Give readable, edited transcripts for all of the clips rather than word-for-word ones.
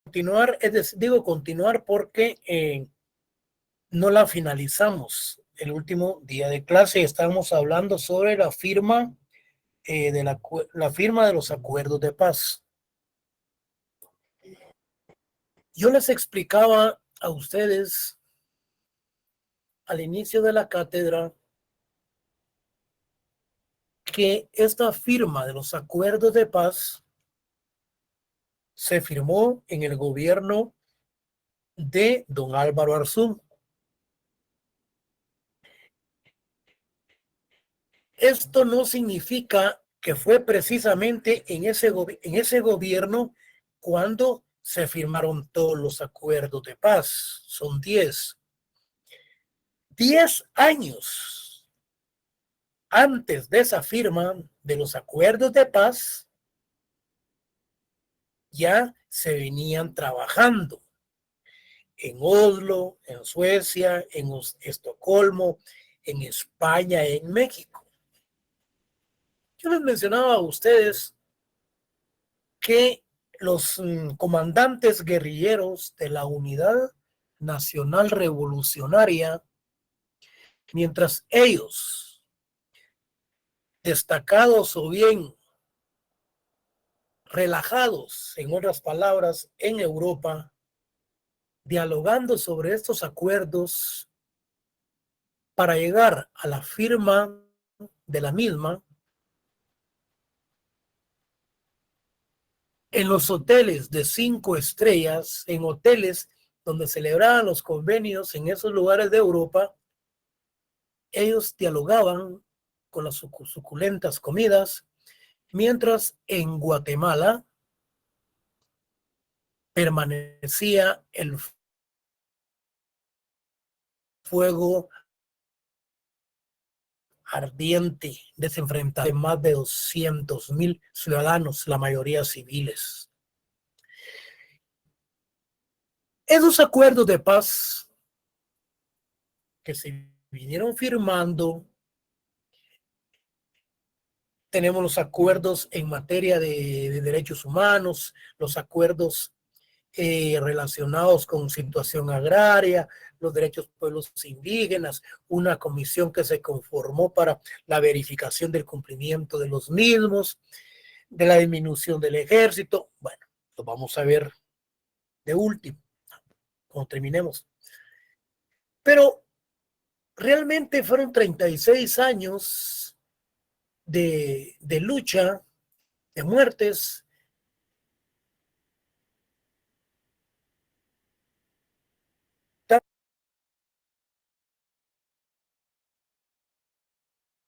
continuar, es decir, digo continuar porque no la finalizamos el último día de clase. Estábamos hablando sobre la firma la firma de los acuerdos de paz. Yo les explicaba a ustedes al inicio de la cátedra que esta firma de los acuerdos de paz se firmó en el gobierno de don Álvaro Arzú. Esto no significa que fue precisamente en ese gobierno cuando se firmaron todos los acuerdos de paz. Son 10 años antes de esa firma de los acuerdos de paz. Ya se venían trabajando en Oslo, en Suecia, en Estocolmo, en España, en México. Yo les mencionaba a ustedes que los comandantes guerrilleros de la Unidad Nacional Revolucionaria, mientras ellos, destacados o bien relajados, en otras palabras, en Europa, dialogando sobre estos acuerdos para llegar a la firma de la misma, en los hoteles de 5 estrellas, en hoteles donde celebraban los convenios en esos lugares de Europa, ellos dialogaban con las suculentas comidas, mientras en Guatemala permanecía el fuego ardiente, desenfrentado de más de 200,000 ciudadanos, la mayoría civiles. Esos acuerdos de paz que se vinieron firmando, tenemos los acuerdos en materia de derechos humanos, los acuerdos relacionados con situación agraria, los derechos de pueblos indígenas, una comisión que se conformó para la verificación del cumplimiento de los mismos, de la disminución del ejército. Bueno, lo vamos a ver de último, cuando terminemos. Pero realmente fueron 36 años de lucha, de muertes,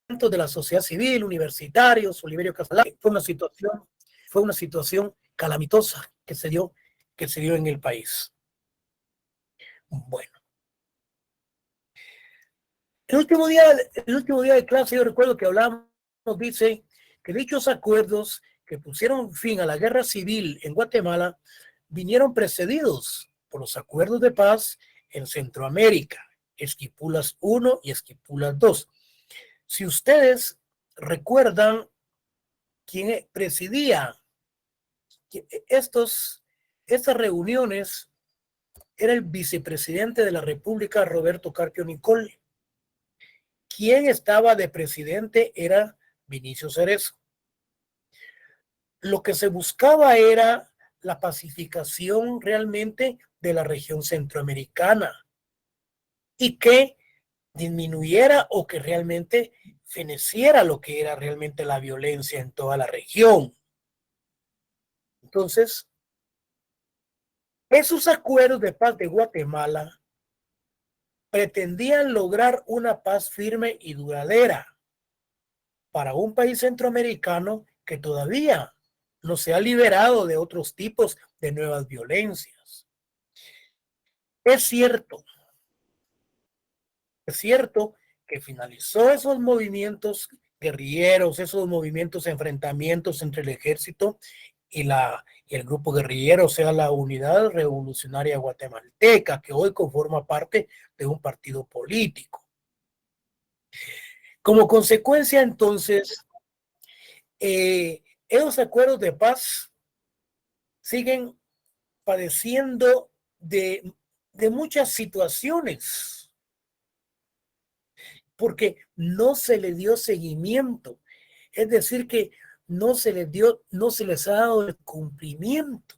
tanto de la sociedad civil, universitarios, Oliverio Castelao. Fue una situación calamitosa que se dio en el país. Bueno, el último día de clase, yo recuerdo que hablábamos, dice que dichos acuerdos que pusieron fin a la guerra civil en Guatemala vinieron precedidos por los acuerdos de paz en Centroamérica, Esquipulas I y Esquipulas II. Si ustedes recuerdan quién presidía estas reuniones, era el vicepresidente de la República, Roberto Carpio Nicol. Quien estaba de presidente era Vinicio Cerezo. Lo que se buscaba era la pacificación realmente de la región centroamericana y que disminuyera o que realmente feneciera lo que era realmente la violencia en toda la región. Entonces, esos acuerdos de paz de Guatemala pretendían lograr una paz firme y duradera para un país centroamericano que todavía no se ha liberado de otros tipos de nuevas violencias. Es cierto que finalizó esos movimientos guerrilleros, esos movimientos, enfrentamientos entre el ejército y el grupo guerrillero, o sea, la Unidad Revolucionaria Guatemalteca, que hoy conforma parte de un partido político. Como consecuencia, entonces, esos acuerdos de paz siguen padeciendo de muchas situaciones, porque no se le dio seguimiento. Es decir, que no se les ha dado el cumplimiento.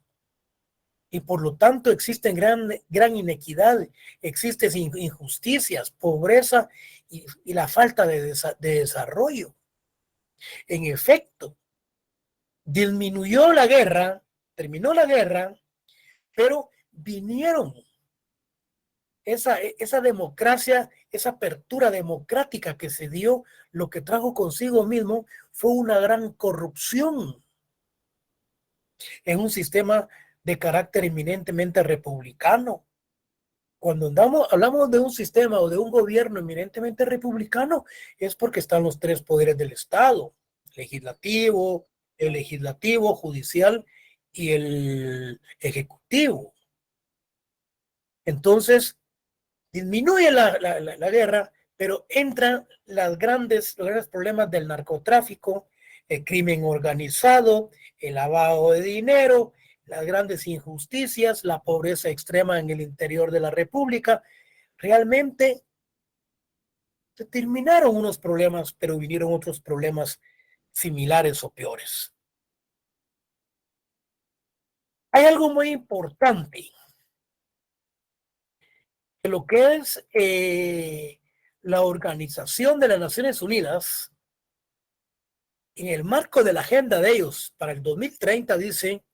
Y por lo tanto existen gran inequidad, existen injusticias, pobreza y la falta de desarrollo. En efecto, disminuyó la guerra, terminó la guerra, pero vinieron esa democracia, esa apertura democrática que se dio, lo que trajo consigo mismo fue una gran corrupción en un sistema de carácter eminentemente republicano. Cuando hablamos de un sistema o de un gobierno eminentemente republicano, es porque están los tres poderes del Estado: el legislativo, judicial y el ejecutivo. Entonces, disminuye la guerra, pero entran los grandes problemas del narcotráfico, el crimen organizado, el lavado de dinero, las grandes injusticias, la pobreza extrema en el interior de la República. Realmente se terminaron unos problemas, pero vinieron otros problemas similares o peores. Hay algo muy importante, que lo que es la Organización de las Naciones Unidas, en el marco de la agenda de ellos para el 2030, dice,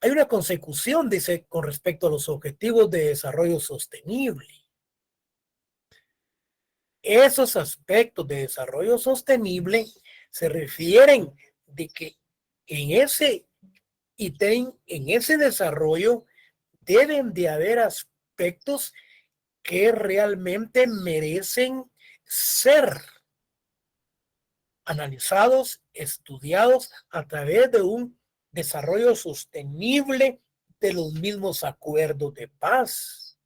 hay una consecución, dice, con respecto a los objetivos de desarrollo sostenible. Esos aspectos de desarrollo sostenible se refieren de que en ese ítem, en ese desarrollo, deben de haber aspectos que realmente merecen ser analizados, estudiados a través de un desarrollo sostenible de los mismos acuerdos de paz.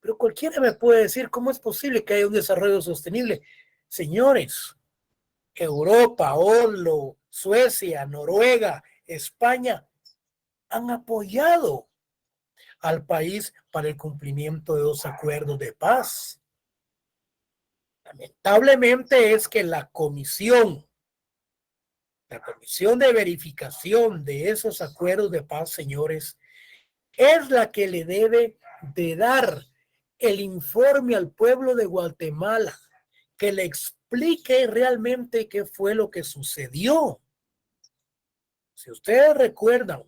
Pero cualquiera me puede decir, ¿cómo es posible que haya un desarrollo sostenible? Señores, Europa, Oslo, Suecia, Noruega, España han apoyado al país para el cumplimiento de los acuerdos de paz. Lamentablemente es que la comisión de verificación de esos acuerdos de paz, señores, es la que le debe de dar el informe al pueblo de Guatemala, que le explique realmente qué fue lo que sucedió. Si ustedes recuerdan,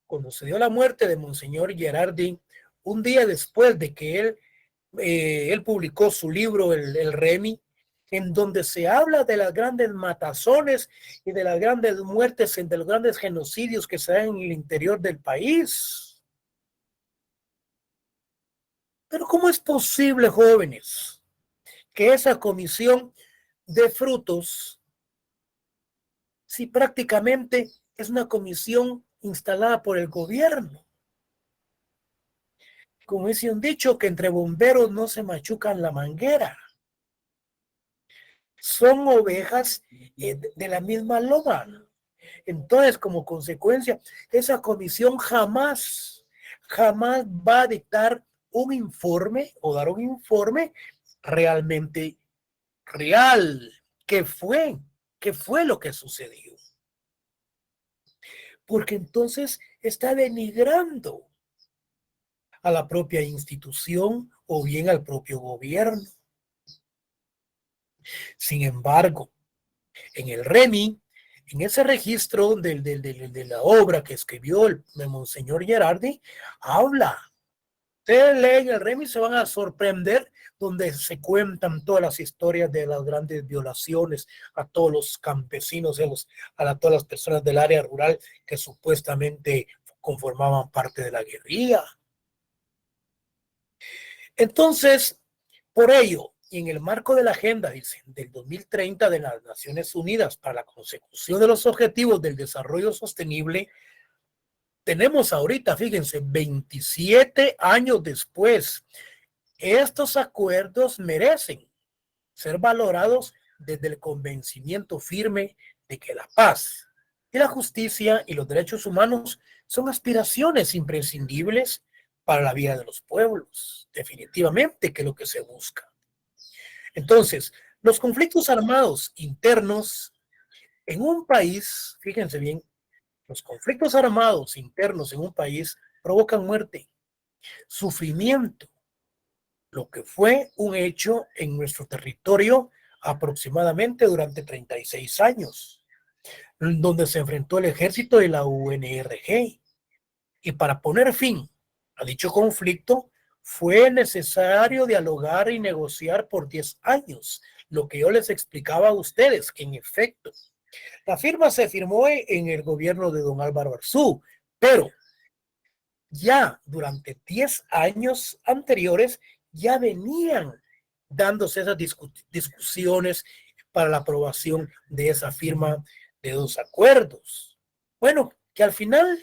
cuando se dio la muerte de Monseñor Gerardi, un día después de que él publicó su libro, el Remi, en donde se habla de las grandes matazones y de las grandes muertes, de los grandes genocidios que se dan en el interior del país. Pero ¿cómo es posible, jóvenes, que esa comisión dé frutos si prácticamente es una comisión instalada por el gobierno? Como dice un dicho, que entre bomberos no se machucan la manguera. Son ovejas de la misma loma. Entonces, como consecuencia, esa comisión jamás va a dictar un informe o dar un informe realmente real. ¿Qué fue lo que sucedió? Porque entonces está denigrando a la propia institución o bien al propio gobierno. Sin embargo, en el REMI, en ese registro de la obra que escribió el Monseñor Gerardi, habla. Ustedes leen el REMI, se van a sorprender, donde se cuentan todas las historias de las grandes violaciones a todos los campesinos, a todas las personas del área rural que supuestamente conformaban parte de la guerrilla. Entonces, por ello, y en el marco de la agenda, dicen, del 2030 de las Naciones Unidas para la consecución de los objetivos del desarrollo sostenible, tenemos ahorita, fíjense, 27 años después, estos acuerdos merecen ser valorados desde el convencimiento firme de que la paz, Y la justicia y los derechos humanos son aspiraciones imprescindibles para la vida de los pueblos, definitivamente, que es lo que se busca. Entonces, los conflictos armados internos en un país, fíjense bien, los conflictos armados internos en un país provocan muerte, sufrimiento, lo que fue un hecho en nuestro territorio aproximadamente durante 36 años, donde se enfrentó el ejército de la UNRG. Y para poner fin a dicho conflicto, fue necesario dialogar y negociar por 10 años, lo que yo les explicaba a ustedes, que en efecto, la firma se firmó en el gobierno de don Álvaro Arzú, pero ya durante 10 años anteriores ya venían dándose esas discusiones para la aprobación de esa firma de dos acuerdos. Bueno, que al final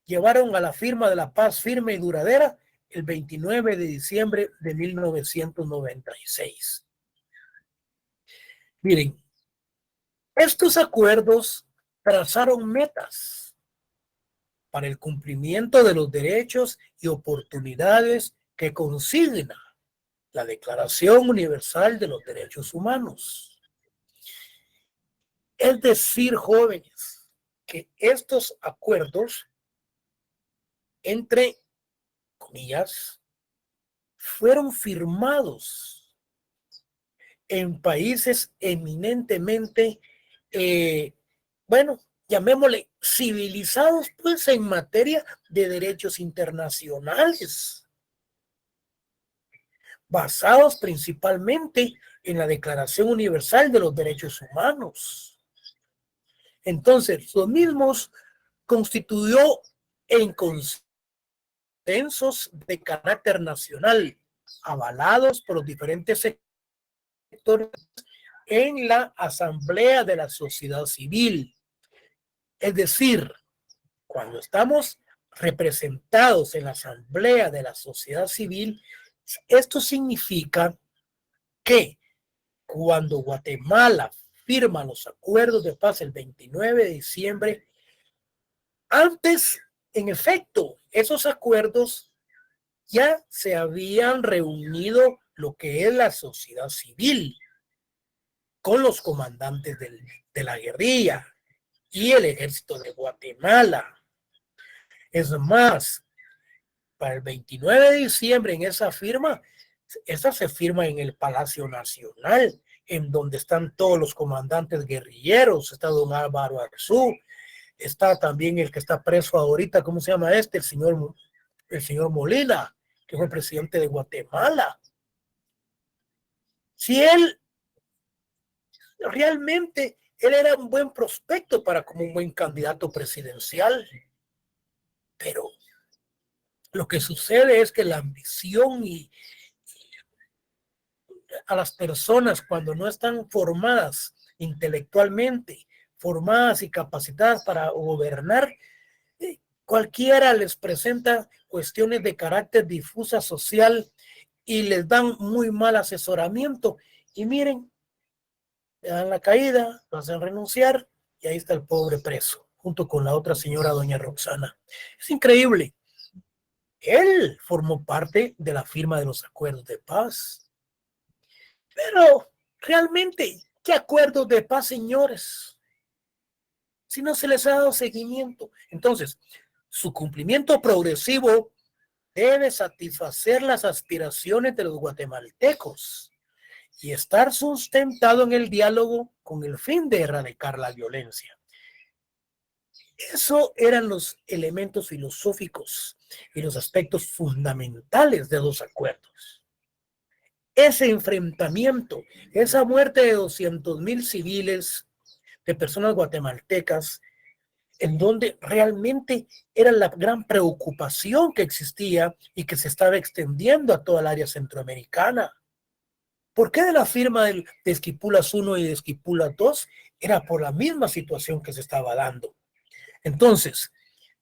llevaron a la firma de la paz firme y duradera el 29 de diciembre de 1996. Miren, estos acuerdos trazaron metas para el cumplimiento de los derechos y oportunidades que consigna la Declaración Universal de los Derechos Humanos. Es decir, jóvenes, que estos acuerdos, entre comillas, fueron firmados en países eminentemente, bueno, llamémosle civilizados, pues en materia de derechos internacionales, basados principalmente en la Declaración Universal de los Derechos Humanos. Entonces, los mismos constituyó en consensos de carácter nacional, avalados por los diferentes sectores en la Asamblea de la Sociedad Civil. Es decir, cuando estamos representados en la Asamblea de la Sociedad Civil, esto significa que cuando Guatemala firma los acuerdos de paz el 29 de diciembre, antes, en efecto, esos acuerdos ya se habían reunido lo que es la sociedad civil con los comandantes de la guerrilla y el ejército de Guatemala. Es más, para el 29 de diciembre en esa firma, esa se firma en el Palacio Nacional, en donde están todos los comandantes guerrilleros, está don Álvaro Arzú, está también el que está preso ahorita, ¿cómo se llama este? El señor Molina, que fue presidente de Guatemala. Si él realmente, él era un buen prospecto para como un buen candidato presidencial, pero lo que sucede es que la ambición y a las personas cuando no están formadas intelectualmente, formadas y capacitadas para gobernar, cualquiera les presenta cuestiones de carácter difusa social y les dan muy mal asesoramiento. Y miren, le dan la caída, lo hacen renunciar y ahí está el pobre preso, junto con la otra señora, doña Roxana. Es increíble. Él formó parte de la firma de los acuerdos de paz. Pero realmente, ¿qué acuerdos de paz, señores? Si no se les ha dado seguimiento. Entonces, su cumplimiento progresivo debe satisfacer las aspiraciones de los guatemaltecos y estar sustentado en el diálogo con el fin de erradicar la violencia. Eso eran los elementos filosóficos y los aspectos fundamentales de los acuerdos. Ese enfrentamiento, esa muerte de 200,000 civiles, de personas guatemaltecas, en donde realmente era la gran preocupación que existía y que se estaba extendiendo a toda el área centroamericana. ¿Por qué de la firma de Esquipulas 1 y de Esquipulas 2? Era por la misma situación que se estaba dando. Entonces,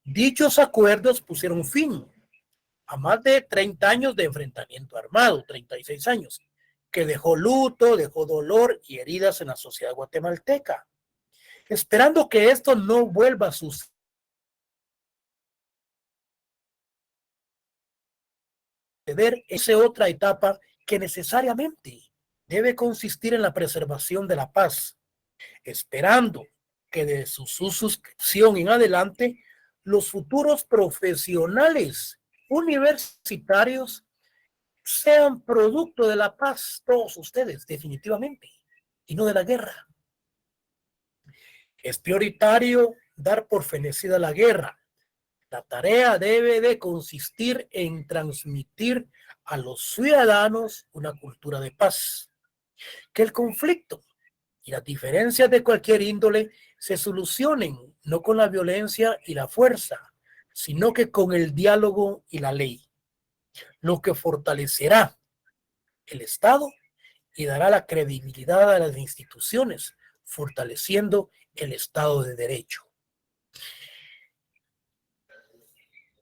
dichos acuerdos pusieron fin a más de 30 años de enfrentamiento armado, 36 años, que dejó luto, dejó dolor y heridas en la sociedad guatemalteca. Esperando que esto no vuelva a suceder, es otra etapa que necesariamente debe consistir en la preservación de la paz, esperando que de su suscripción en adelante los futuros profesionales universitarios sean producto de la paz, todos ustedes, definitivamente, y no de la guerra. Es prioritario dar por fenecida la guerra. La tarea debe de consistir en transmitir a los ciudadanos una cultura de paz, que el conflicto y las diferencias de cualquier índole se solucionen no con la violencia y la fuerza, sino que con el diálogo y la ley, lo que fortalecerá el Estado y dará la credibilidad a las instituciones, fortaleciendo el Estado de Derecho.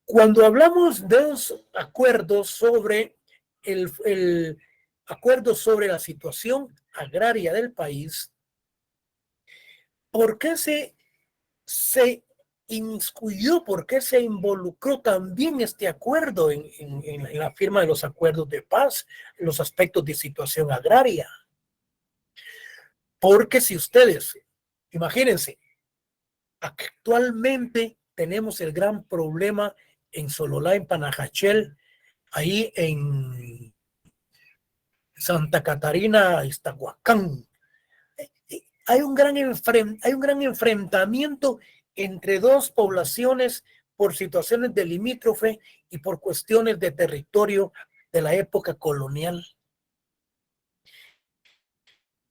Cuando hablamos de los acuerdos sobre el acuerdo sobre la situación agraria del país, ¿por qué se inmiscuyó, por qué se involucró también este acuerdo en la firma de los acuerdos de paz, en los aspectos de situación agraria? Porque si ustedes, imagínense, actualmente tenemos el gran problema en Sololá, en Panajachel, ahí en Santa Catarina, Iztahuacán. Hay un gran enfrentamiento entre dos poblaciones por situaciones de limítrofe y por cuestiones de territorio de la época colonial.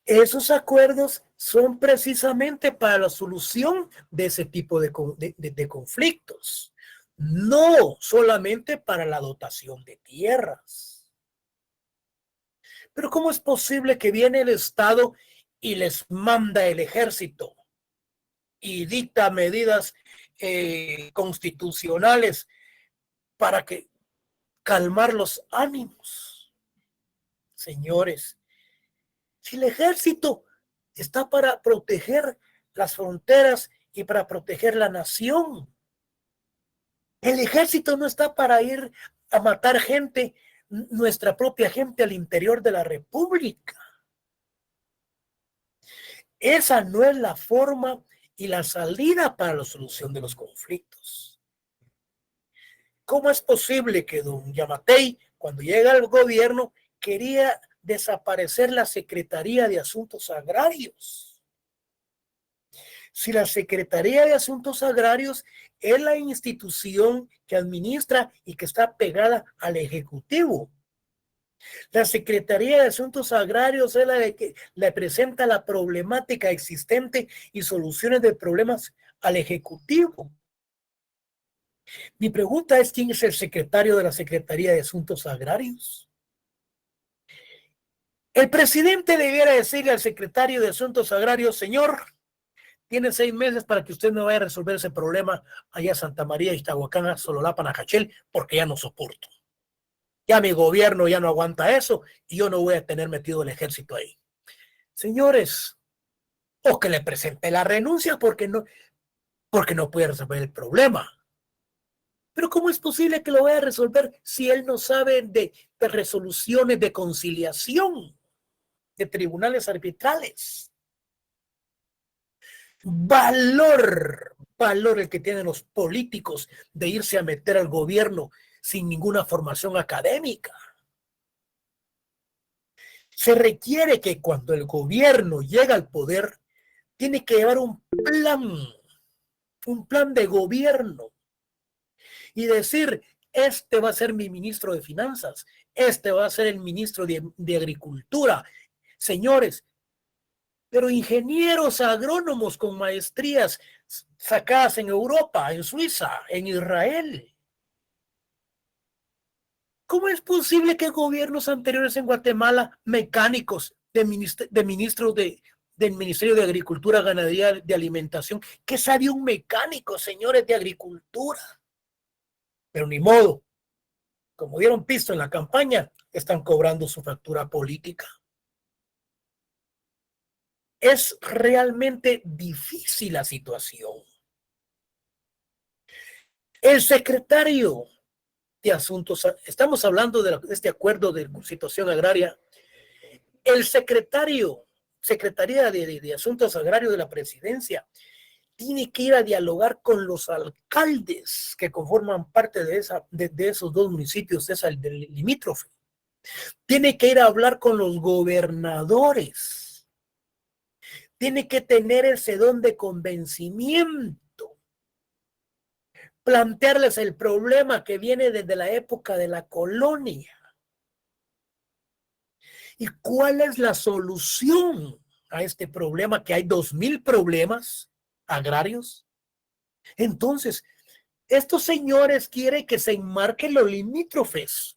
Esos acuerdos son precisamente para la solución de ese tipo de conflictos, no solamente para la dotación de tierras. Pero ¿cómo es posible que viene el Estado y les manda el ejército y dicta medidas constitucionales para calmar los ánimos? Señores, si el ejército está para proteger las fronteras y para proteger la nación, el ejército no está para ir a matar gente, nuestra propia gente al interior de la República. Esa no es la forma y la salida para la solución de los conflictos. ¿Cómo es posible que don Yamatei, cuando llega al gobierno, quería desaparecer la Secretaría de Asuntos Agrarios? Si la Secretaría de Asuntos Agrarios es la institución que administra y que está pegada al Ejecutivo. La Secretaría de Asuntos Agrarios es la de que le presenta la problemática existente y soluciones de problemas al Ejecutivo. Mi pregunta es, ¿quién es el secretario de la Secretaría de Asuntos Agrarios? El presidente debiera decirle al secretario de Asuntos Agrarios: señor, tiene 6 meses para que usted me vaya a resolver ese problema allá a Santa María, Iztahuacán, Sololá, Panajachel, porque ya no soporto. Ya mi gobierno ya no aguanta eso y yo no voy a tener metido el ejército ahí. Señores, o que le presente la renuncia porque no puede resolver el problema. Pero ¿cómo es posible que lo vaya a resolver si él no sabe de resoluciones de conciliación, de tribunales arbitrales? Valor el que tienen los políticos de irse a meter al gobierno sin ninguna formación académica. Se requiere que cuando el gobierno llega al poder, tiene que llevar un plan de gobierno y decir: este va a ser mi ministro de Finanzas, este va a ser el ministro de Agricultura. Señores, pero ingenieros agrónomos con maestrías sacadas en Europa, en Suiza, en Israel. ¿Cómo es posible que gobiernos anteriores en Guatemala, mecánicos del Ministerio de Agricultura, Ganadería, de Alimentación, que sabe un mecánico, señores, de agricultura? Pero ni modo, como dieron pisto en la campaña, están cobrando su factura política. es realmente difícil la situación. El secretario de Asuntos, estamos hablando de este acuerdo de situación agraria, el Secretaría de Asuntos Agrarios de la Presidencia tiene que ir a dialogar con los alcaldes que conforman parte de esos dos municipios, del limítrofe. Tiene que ir a hablar con los gobernadores. Tiene que tener ese don de convencimiento. Plantearles el problema que viene desde la época de la colonia. ¿Y cuál es la solución a este problema? Que hay 2000 problemas agrarios. Entonces, estos señores quieren que se enmarquen los limítrofes.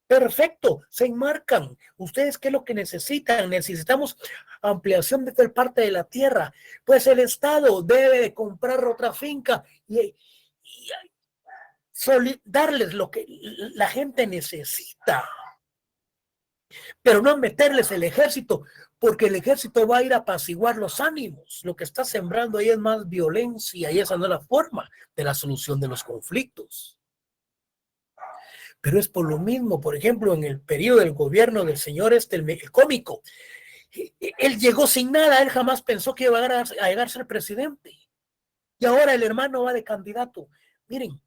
Perfecto, se enmarcan. ¿Ustedes qué es lo que necesitan? Necesitamos ampliación de tal parte de la tierra. Pues el Estado debe de comprar otra finca y darles lo que la gente necesita. Pero no meterles el ejército, porque el ejército va a ir a apaciguar los ánimos. Lo que está sembrando ahí es más violencia y esa no es la forma de la solución de los conflictos. Pero es por lo mismo, por ejemplo, en el periodo del gobierno del señor el cómico, él llegó sin nada, él jamás pensó que iba a llegar a ser presidente. Y ahora el hermano va de candidato. Miren,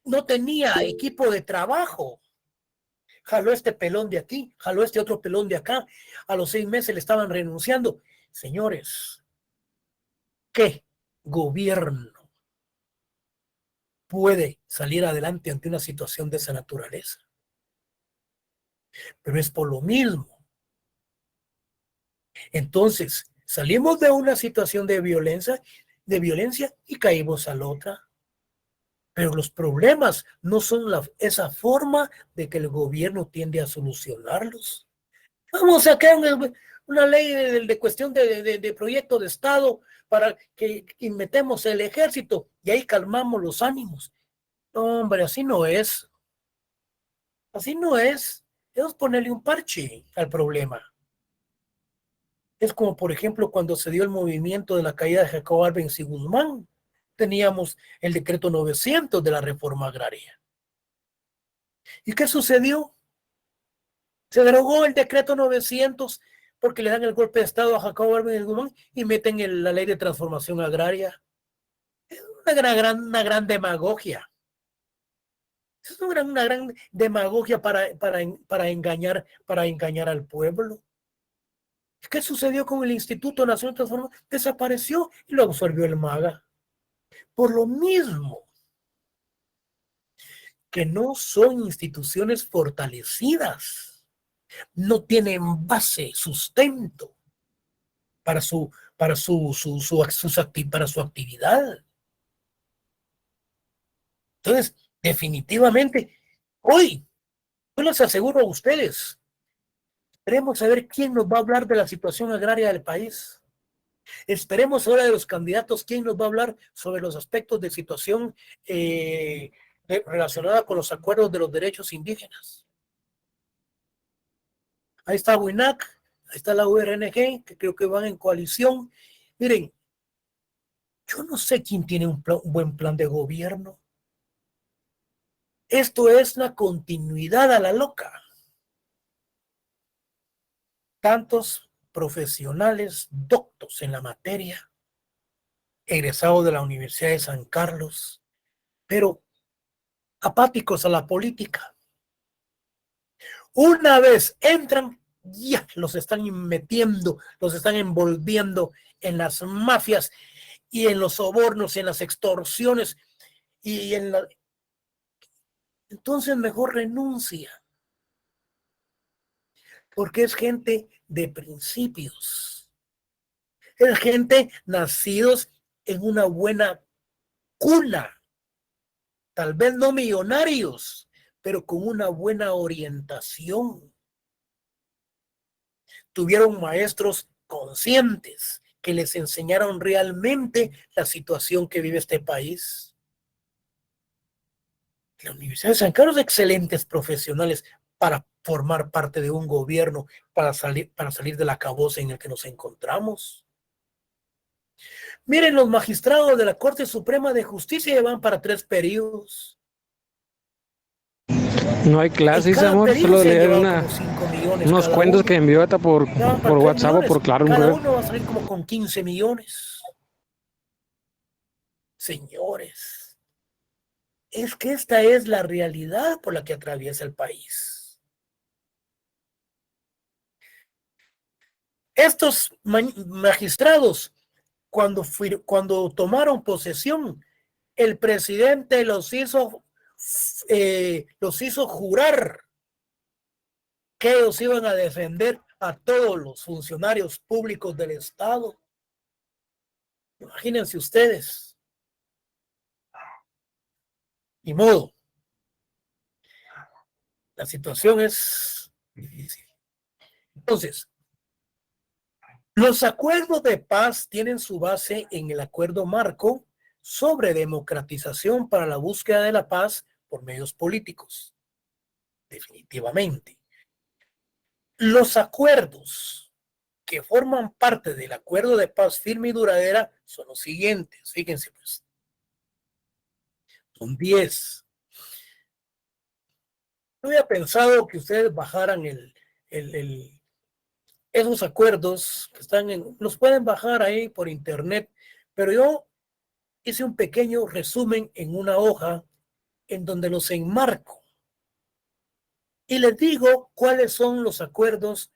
no tenía equipo de trabajo. Jaló este pelón de aquí, jaló este otro pelón de acá. A los 6 meses le estaban renunciando. Señores, ¿qué gobierno puede salir adelante ante una situación de esa naturaleza? Pero es por lo mismo. Entonces, salimos de una situación de violencia y caímos a la otra. Pero los problemas no son esa forma de que el gobierno tiende a solucionarlos. Vamos a sacar una ley de cuestión de proyecto de Estado para que metemos el ejército y ahí calmamos los ánimos. No, hombre, así no es. Así no es. Es ponerle un parche al problema. Es como, por ejemplo, cuando se dio el movimiento de la caída de Jacobo Arbenz y Guzmán. Teníamos el decreto 900 de la reforma agraria. ¿Y qué sucedió? Se derogó el decreto 900 porque le dan el golpe de Estado a Jacobo Arbenz y Guzmán y meten la ley de transformación agraria. Es una gran demagogia. Es una gran demagogia para engañar al pueblo. ¿Qué sucedió con el Instituto Nacional de Transformación? Desapareció y lo absorbió el MAGA. Por lo mismo que no son instituciones fortalecidas, no tienen base, sustento para su actividad. Entonces, definitivamente, hoy, yo les aseguro a ustedes, queremos saber quién nos va a hablar de la situación agraria del país. Esperemos ahora de los candidatos quién nos va a hablar sobre los aspectos de situación relacionada con los acuerdos de los derechos indígenas. Ahí está WINAC, ahí está la URNG, que creo que van en coalición. Miren, yo no sé quién tiene un buen plan de gobierno. Esto es una continuidad a la loca. Tantos profesionales doctos en la materia, egresados de la Universidad de San Carlos, pero apáticos a la política. Una vez entran, ya los están metiendo, los están envolviendo en las mafias y en los sobornos y en las extorsiones y entonces mejor renuncia, porque es gente de principios, es gente nacidos en una buena cuna, tal vez no millonarios, pero con una buena orientación. Tuvieron maestros conscientes que les enseñaron realmente la situación que vive este país. La Universidad de San Carlos, excelentes profesionales, para formar parte de un gobierno, para salir del acabose en el que nos encontramos. Miren, los magistrados de la Corte Suprema de Justicia llevan para 3 periodos. No hay clases, cada amor, periodo solo se han leer llevado como 5 millones unos cada cuentos uno. que envió hasta por Para 3 WhatsApp o millones. por Claro. Cada uno va a salir como con 15 millones. Señores, es que esta es la realidad por la que atraviesa el país. Estos magistrados, cuando tomaron posesión, el presidente los hizo jurar que ellos iban a defender a todos los funcionarios públicos del Estado. Imagínense ustedes. Ni modo. La situación es difícil. Entonces, los acuerdos de paz tienen su base en el acuerdo marco sobre democratización para la búsqueda de la paz por medios políticos. Definitivamente. Los acuerdos que forman parte del acuerdo de paz firme y duradera son los siguientes. Fíjense, pues. Son 10. No había pensado que ustedes bajaran esos acuerdos que los pueden bajar ahí por internet, pero yo hice un pequeño resumen en una hoja en donde los enmarco y les digo cuáles son los acuerdos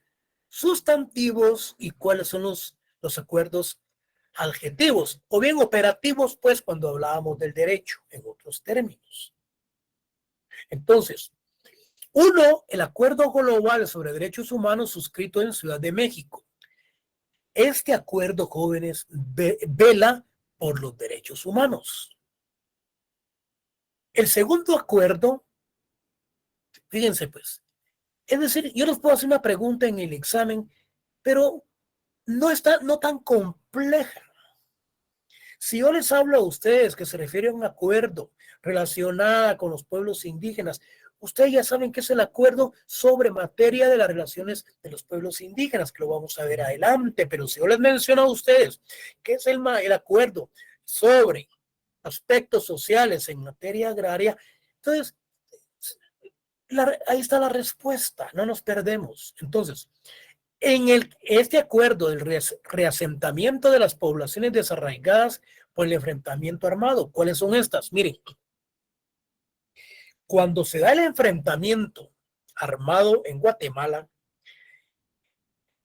sustantivos y cuáles son los acuerdos adjetivos o bien operativos, pues cuando hablábamos del derecho en otros términos. Entonces, el acuerdo global sobre derechos humanos suscrito en Ciudad de México. Este acuerdo, jóvenes, vela por los derechos humanos. El segundo acuerdo, fíjense pues, es decir, yo les puedo hacer una pregunta en el examen, pero no tan compleja. Si yo les hablo a ustedes que se refiere a un acuerdo relacionado con los pueblos indígenas, ustedes ya saben que es el acuerdo sobre materia de las relaciones de los pueblos indígenas, que lo vamos a ver adelante, pero si yo les menciono a ustedes que es el acuerdo sobre aspectos sociales en materia agraria, entonces ahí está la respuesta, no nos perdemos. Entonces, este acuerdo del reasentamiento de las poblaciones desarraigadas por el enfrentamiento armado, ¿cuáles son estas? Miren, cuando se da el enfrentamiento armado en Guatemala,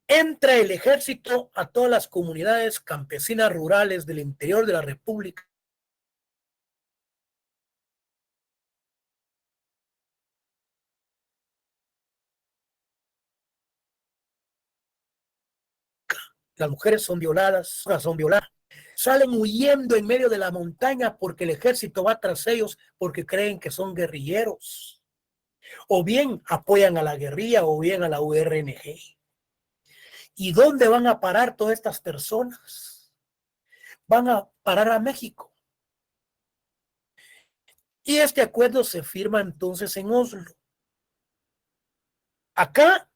entra el ejército a todas las comunidades campesinas rurales del interior de la República. Las mujeres son violadas, salen huyendo en medio de la montaña porque el ejército va tras ellos porque creen que son guerrilleros. O bien apoyan a la guerrilla o bien a la URNG. ¿Y dónde van a parar todas estas personas? Van a parar a México. Y este acuerdo se firma entonces en Oslo. Acá,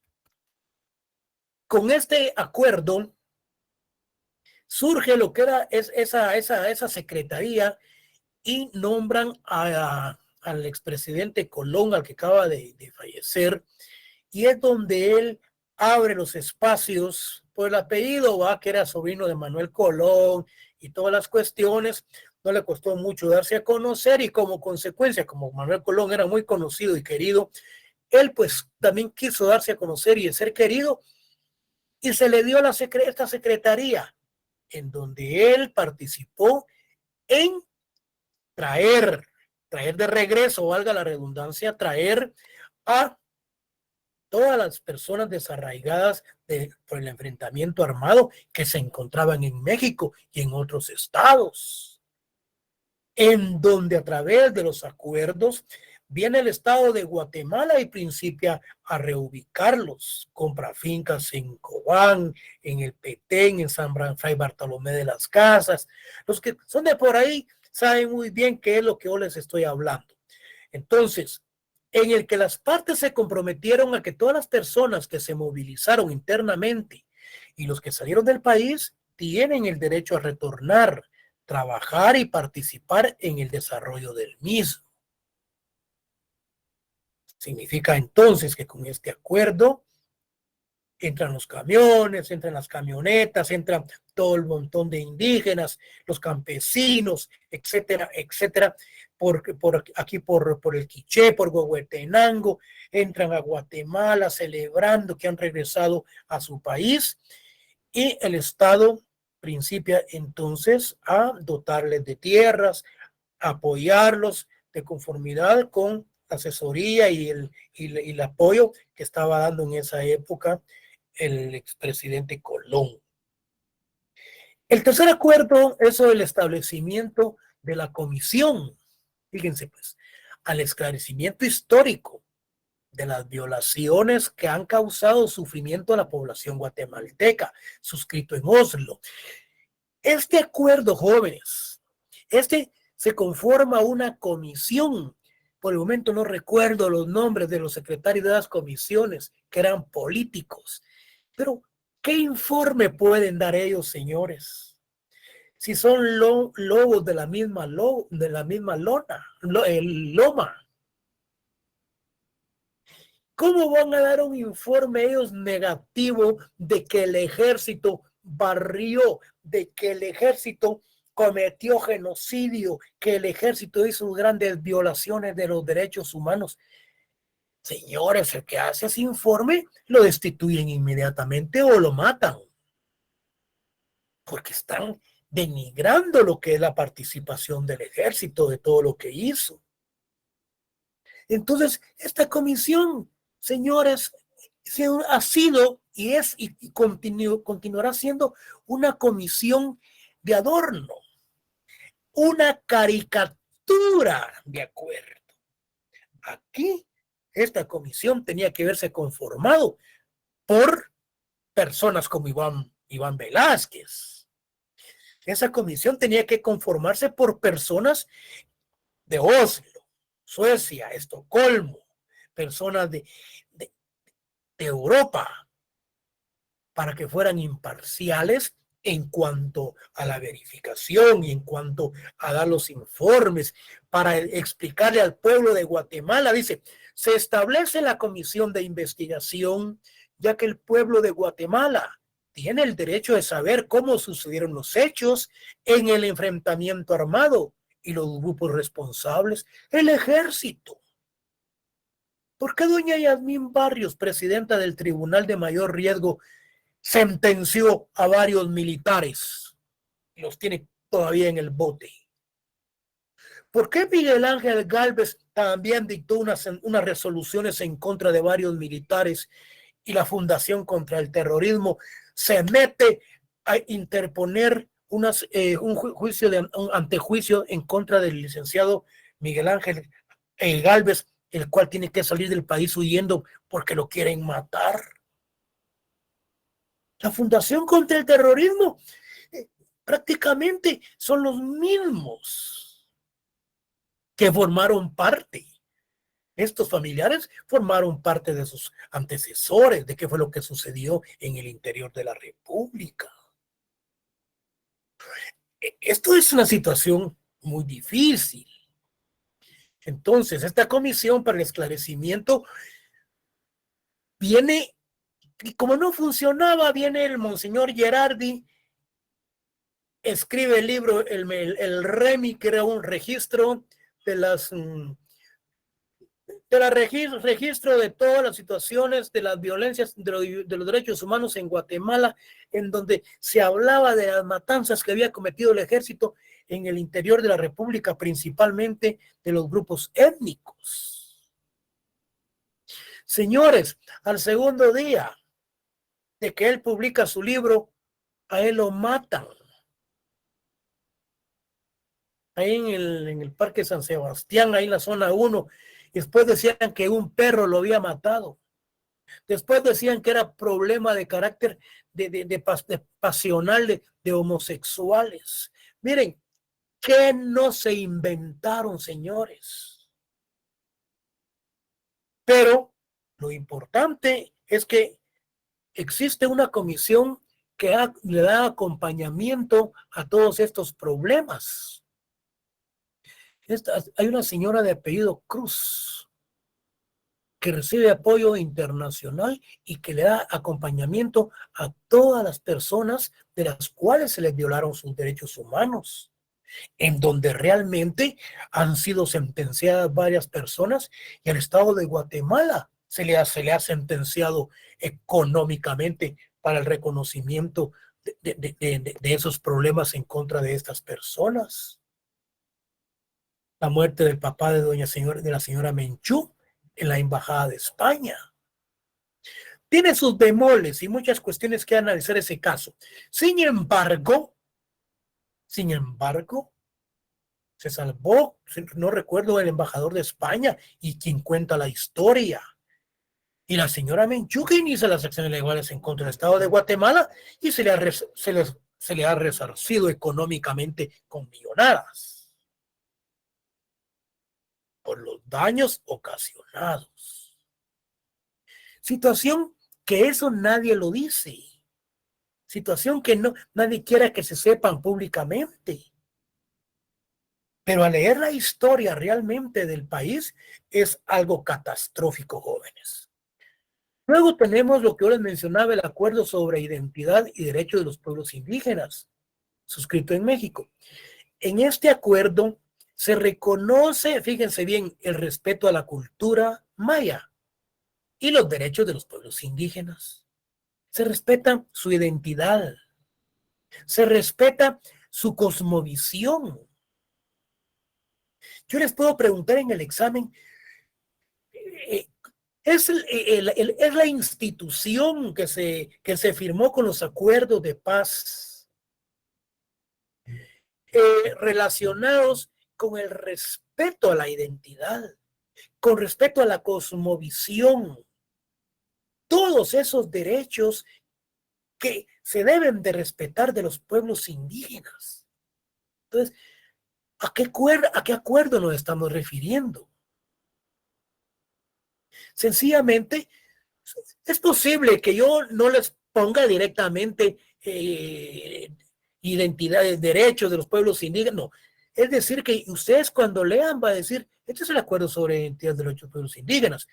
con este acuerdo, surge lo que era esa secretaría y nombran al expresidente Colón, al que acaba de fallecer, y es donde él abre los espacios por el apellido, que era sobrino de Manuel Colón y todas las cuestiones. No le costó mucho darse a conocer y como consecuencia, como Manuel Colón era muy conocido y querido, él pues también quiso darse a conocer y ser querido y se le dio esta secretaría en donde él participó en traer de regreso, valga la redundancia, traer a todas las personas desarraigadas por el enfrentamiento armado que se encontraban en México y en otros estados, en donde a través de los acuerdos viene el estado de Guatemala y principia a reubicarlos, compra fincas en Cobán, en el Petén, en San Fray Bartolomé de las Casas. Los que son de por ahí saben muy bien qué es lo que yo les estoy hablando. Entonces, en el que las partes se comprometieron a que todas las personas que se movilizaron internamente y los que salieron del país tienen el derecho a retornar, trabajar y participar en el desarrollo del mismo. Significa entonces que con este acuerdo entran los camiones, entran las camionetas, entran todo el montón de indígenas, los campesinos, etcétera, etcétera, por el Quiché, por Huehuetenango, entran a Guatemala celebrando que han regresado a su país y el Estado principia entonces a dotarles de tierras, apoyarlos de conformidad con la asesoría y el apoyo que estaba dando en esa época el expresidente Colón. El tercer acuerdo es el establecimiento de la comisión, fíjense pues, al esclarecimiento histórico de las violaciones que han causado sufrimiento a la población guatemalteca, suscrito en Oslo. Este acuerdo, jóvenes, se conforma una comisión. Por el momento no recuerdo los nombres de los secretarios de las comisiones, que eran políticos. Pero, ¿qué informe pueden dar ellos, señores? Si son lobos de la misma loma. ¿Cómo van a dar un informe ellos negativo de que el ejército barrió, de que el ejército cometió genocidio, que el ejército hizo grandes violaciones de los derechos humanos? Señores, el que hace ese informe lo destituyen inmediatamente o lo matan, porque están denigrando lo que es la participación del ejército, de todo lo que hizo. Entonces, esta comisión, señores, ha sido y continuará siendo una comisión de adorno, una caricatura de acuerdo. Aquí, esta comisión tenía que verse conformado por personas como Iván Velázquez. Esa comisión tenía que conformarse por personas de Oslo, Suecia, Estocolmo, personas de Europa, para que fueran imparciales en cuanto a la verificación y en cuanto a dar los informes, para explicarle al pueblo de Guatemala. Dice, se establece la comisión de investigación, ya que el pueblo de Guatemala tiene el derecho de saber cómo sucedieron los hechos en el enfrentamiento armado y los grupos responsables, el ejército. ¿Por qué doña Yasmín Barrios, presidenta del Tribunal de Mayor Riesgo, sentenció a varios militares y los tiene todavía en el bote? ¿Por qué Miguel Ángel Gálvez también dictó unas resoluciones en contra de varios militares y la Fundación contra el Terrorismo se mete a interponer un antejuicio en contra del licenciado Miguel Ángel Gálvez, el cual tiene que salir del país huyendo porque lo quieren matar? La Fundación contra el Terrorismo prácticamente son los mismos que formaron parte. Estos familiares formaron parte de sus antecesores, de qué fue lo que sucedió en el interior de la República. Esto es una situación muy difícil. Entonces, esta comisión para el esclarecimiento viene, y como no funcionaba, viene el monseñor Gerardi, escribe el libro, el REMI, que era un registro de registro de todas las situaciones de las violencias de los derechos humanos en Guatemala, en donde se hablaba de las matanzas que había cometido el ejército en el interior de la República, principalmente de los grupos étnicos. Señores, al segundo día de que él publica su libro, a él lo matan. Ahí en el Parque San Sebastián, ahí en la zona 1. Después decían que un perro lo había matado. Después decían que era problema de carácter pasional de homosexuales. Miren, ¿qué no se inventaron, señores? Pero lo importante es que existe una comisión que le da acompañamiento a todos estos problemas. Hay una señora de apellido Cruz que recibe apoyo internacional y que le da acompañamiento a todas las personas de las cuales se les violaron sus derechos humanos, en donde realmente han sido sentenciadas varias personas, y al Estado de Guatemala se le ha sentenciado económicamente para el reconocimiento de esos problemas en contra de estas personas. La muerte del papá de la señora Menchú en la Embajada de España. Tiene sus bemoles y muchas cuestiones que analizar ese caso. Sin embargo, se salvó, no recuerdo el embajador de España y quien cuenta la historia. Y la señora Menchú, que inicia las acciones legales en contra del Estado de Guatemala, y se le ha resarcido económicamente con millonadas por los daños ocasionados. Situación que eso nadie lo dice. Situación que nadie quiera que se sepan públicamente. Pero al leer la historia realmente del país es algo catastrófico, jóvenes. Luego tenemos lo que ahora les mencionaba, el Acuerdo sobre Identidad y Derechos de los Pueblos Indígenas, suscrito en México. En este acuerdo se reconoce, fíjense bien, el respeto a la cultura maya y los derechos de los pueblos indígenas. Se respeta su identidad, se respeta su cosmovisión. Yo les puedo preguntar en el examen, es la institución que se firmó con los acuerdos de paz relacionados con el respeto a la identidad, con respeto a la cosmovisión, todos esos derechos que se deben de respetar de los pueblos indígenas. Entonces, ¿a qué acuerdo nos estamos refiriendo? Sencillamente, es posible que yo no les ponga directamente identidades, derechos de los pueblos indígenas, no. Es decir, que ustedes cuando lean va a decir, este es el acuerdo sobre identidad de los pueblos indígenas,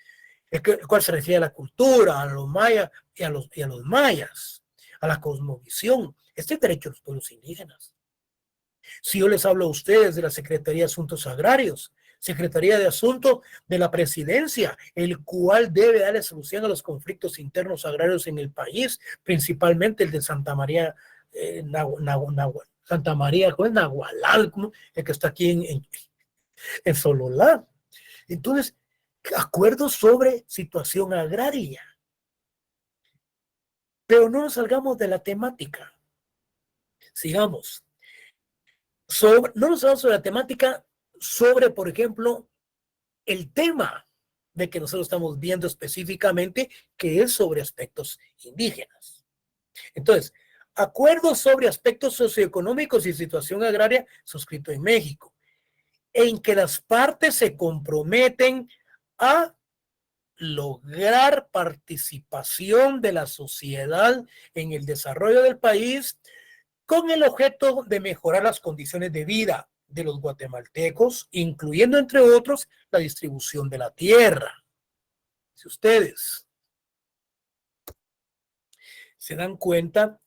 el cual se refiere a la cultura, a los mayas y a los mayas, a la cosmovisión. Este es el derecho de los pueblos indígenas. Si yo les hablo a ustedes de la Secretaría de Asuntos Agrarios, Secretaría de Asuntos de la Presidencia, el cual debe darle solución a los conflictos internos agrarios en el país, principalmente el de Santa María, Santa María, Nahualal, el que está aquí en Sololá. Entonces, acuerdos sobre situación agraria. Pero no nos salgamos de la temática. Sigamos. No nos salgamos de la temática sobre, por ejemplo, el tema de que nosotros estamos viendo específicamente, que es sobre aspectos indígenas. Entonces, acuerdos sobre aspectos socioeconómicos y situación agraria suscrito en México, en que las partes se comprometen a lograr participación de la sociedad en el desarrollo del país con el objeto de mejorar las condiciones de vida de los guatemaltecos, incluyendo, entre otros, la distribución de la tierra. Si ustedes se dan cuenta,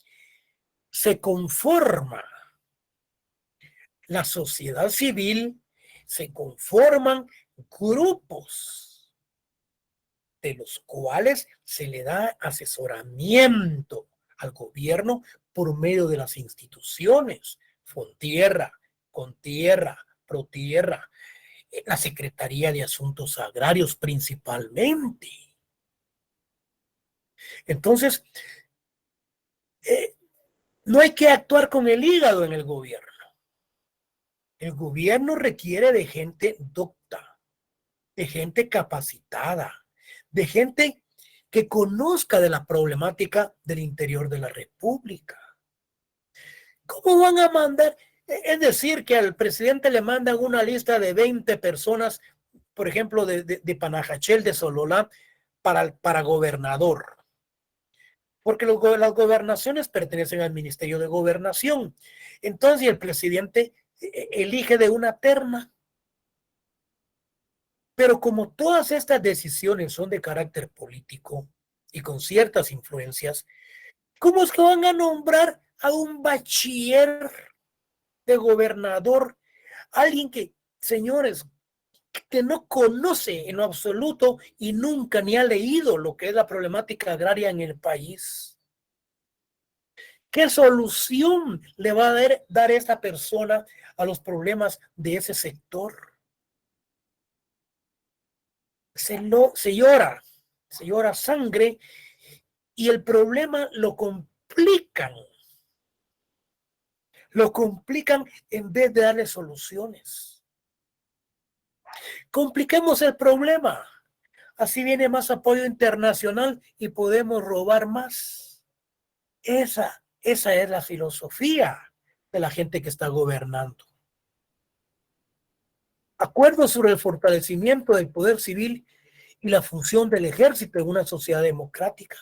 se conforma la sociedad civil, se conforman grupos de los cuales se le da asesoramiento al gobierno por medio de las instituciones, Fontierra, Contierra, Protierra, la Secretaría de Asuntos Agrarios principalmente. Entonces, no hay que actuar con el hígado en el gobierno. El gobierno requiere de gente docta, de gente capacitada, de gente que conozca de la problemática del interior de la República. ¿Cómo van a mandar? Es decir, que al presidente le mandan una lista de 20 personas por ejemplo, de Panajachel, de Sololá, para gobernador. Porque las gobernaciones pertenecen al Ministerio de Gobernación. Entonces el presidente elige de una terna. Pero como todas estas decisiones son de carácter político y con ciertas influencias, ¿cómo es que van a nombrar a un bachiller de gobernador? Alguien que, señores, que no conoce en lo absoluto y nunca ni ha leído lo que es la problemática agraria en el país. ¿Qué solución le va a dar esta persona a los problemas de ese sector? Se llora sangre y el problema lo complican en vez de darle soluciones. Compliquemos el problema. Así viene más apoyo internacional y podemos robar más. Esa es la filosofía de la gente que está gobernando. Acuerdos sobre el fortalecimiento del poder civil y la función del ejército en una sociedad democrática.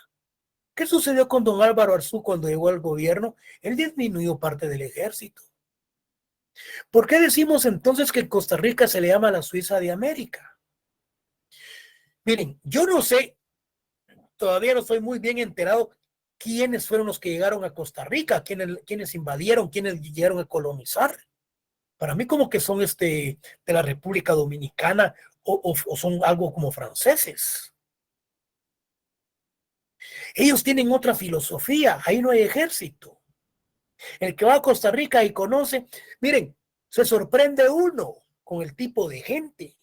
¿Qué sucedió con don Álvaro Arzú cuando llegó al gobierno? Él disminuyó parte del ejército. ¿Por qué decimos entonces que Costa Rica se le llama la Suiza de América? Miren, yo no sé, todavía no estoy muy bien enterado quiénes fueron los que llegaron a Costa Rica, quiénes invadieron, quiénes llegaron a colonizar. Para mí como que son de la República Dominicana o son algo como franceses. Ellos tienen otra filosofía, ahí no hay ejército. El que va a Costa Rica y conoce, miren, se sorprende uno con el tipo de gente,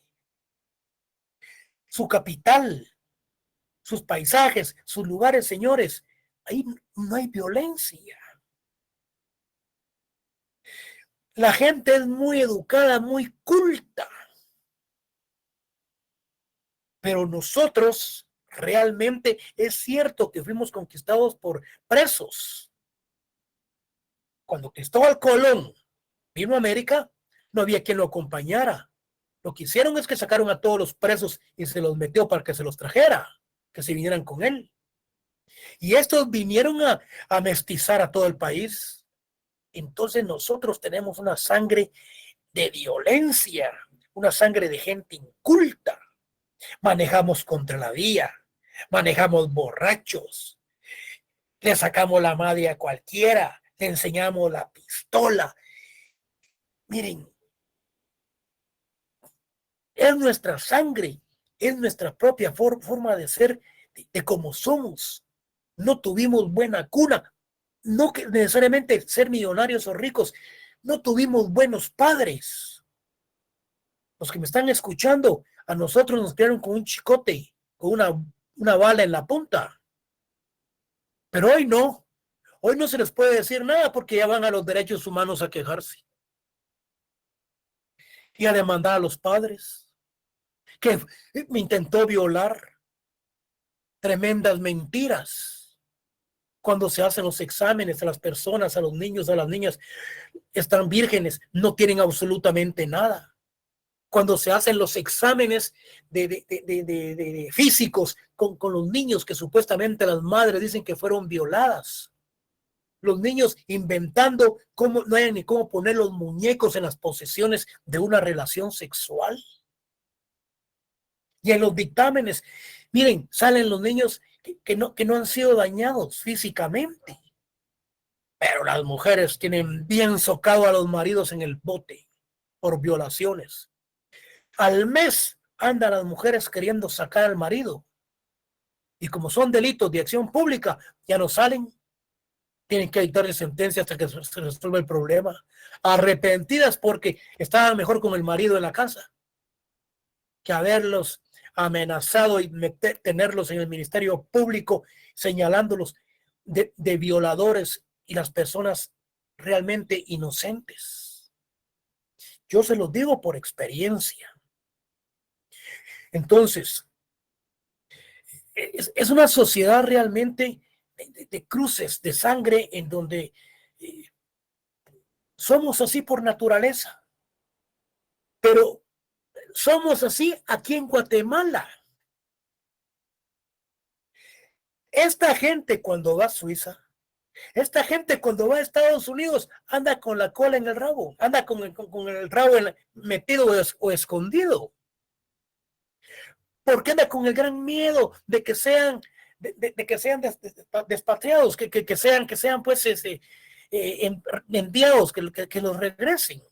su capital, sus paisajes, sus lugares, señores. Ahí no hay violencia. La gente es muy educada, muy culta. Pero nosotros realmente es cierto que fuimos conquistados por presos. Cuando Cristóbal Colón vino a América, no había quien lo acompañara. Lo que hicieron es que sacaron a todos los presos y se los metió para que se los trajera, que se vinieran con él. Y estos vinieron a mestizar a todo el país. Entonces nosotros tenemos una sangre de violencia, una sangre de gente inculta. Manejamos contra la vía, manejamos borrachos, le sacamos la madre a cualquiera, le enseñamos la pistola. Miren, es nuestra sangre, es nuestra propia forma de ser, de cómo somos. No tuvimos buena cuna, no que necesariamente ser millonarios o ricos, no tuvimos buenos padres. Los que me están escuchando, a nosotros nos criaron con un chicote, con una bala en la punta. Pero hoy no se les puede decir nada porque ya van a los derechos humanos a quejarse y a demandar a los padres que me intentó violar. Tremendas mentiras. Cuando se hacen los exámenes a las personas, a los niños, a las niñas, están vírgenes, no tienen absolutamente nada. Cuando se hacen los exámenes de físicos con los niños que supuestamente las madres dicen que fueron violadas. Los niños inventando cómo no hay ni cómo poner los muñecos en las posesiones de una relación sexual. Y en los dictámenes, miren, salen los niños que no han sido dañados físicamente. Pero las mujeres tienen bien socado a los maridos en el bote por violaciones. Al mes andan las mujeres queriendo sacar al marido. Y como son delitos de acción pública, ya no salen. Tienen que dictarle sentencia hasta que se resuelva el problema. Arrepentidas porque estaban mejor con el marido en la casa que haberlos amenazado y tenerlos en el Ministerio Público señalándolos de violadores y las personas realmente inocentes. Yo se los digo por experiencia. Entonces, es una sociedad realmente de cruces, de sangre, en donde somos así por naturaleza. Pero Somos así aquí en Guatemala. Esta gente cuando va a Suiza, esta gente cuando va a Estados Unidos anda con la cola en el rabo, anda con el rabo metido o escondido. Porque anda con el gran miedo de que sean, de que sean despatriados, que sean pues enviados, que los regresen.